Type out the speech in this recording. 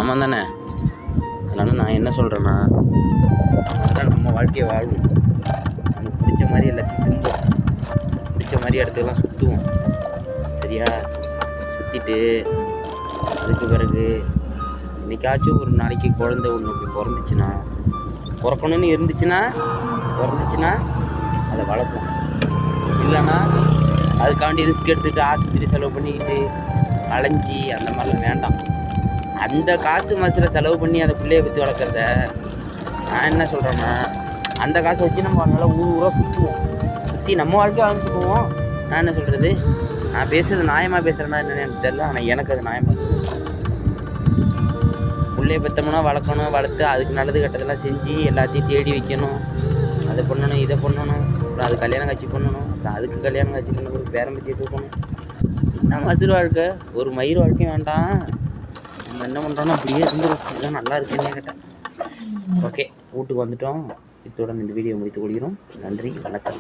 ஆமாம் தானே? அதனால் நான் என்ன சொல்கிறேன்னா, நம்ம வாழ்க்கையை வாழ்வோம். நமக்கு பிடிச்ச மாதிரி எல்லாத்தையும் திம்போம், பிடிச்ச மாதிரி இடத்துக்கெல்லாம் சுற்றுவோம். சரியா? சுற்றிட்டு அதுக்கு பிறகு என்றைக்காச்சும் ஒரு நாளைக்கு குழந்தை ஒன்று போய் பிறக்கணும்னு இருந்துச்சுன்னா அதை வளர்ப்போம். இல்லைன்னா அதுக்காண்டி ரிஸ்க் எடுத்துகிட்டு ஆஸ்பத்திரி செலவு பண்ணிக்கிட்டு அலைஞ்சி அந்த மாதிரிலாம் வேண்டாம். அந்த காசு மசில் செலவு பண்ணி அந்த பிள்ளையை பற்றி வளர்க்குறத நான் என்ன சொல்கிறேன்னா, அந்த காசை வச்சு நம்ம நல்லா ஊராக சுற்றுவோம், சுற்றி நம்ம வாழ்க்கையை வாழ்ந்துட்டு போவோம். நான் என்ன சொல்கிறது, நான் பேசுகிறது நியாயமாக பேசுகிறேன்னா என்னென்னு எனக்கு தெரியல, ஆனால் எனக்கு அது நியாயமாக இருக்குது. பிள்ளைய பெற்றோம்னா வளர்க்கணும், வளர்த்து அதுக்கு நல்லது கெட்டதெல்லாம் செஞ்சு எல்லாத்தையும் தேடி வைக்கணும், அதை பண்ணணும் இதை பண்ணணும், அப்புறம் அது கல்யாணம் காட்சி பண்ணணும், அப்புறம் அதுக்கு கல்யாணம் காட்சி பண்ணணும், பேரம்பத்தியை தூக்கணும். என்ன மசுறு வாழ்க்கை, ஒரு மயிர் வாழ்க்கையும் வேண்டாம். நம்ம என்ன பண்ணுறோன்னா அப்படியே இருந்துடும். இதுதான் நல்லா இருக்குன்னு கேட்டேன். ஓகே, வீட்டுக்கு வந்துட்டோம். இத்துடன் இந்த வீடியோ முடித்துக் கொள்கிறோம். நன்றி, வணக்கம்.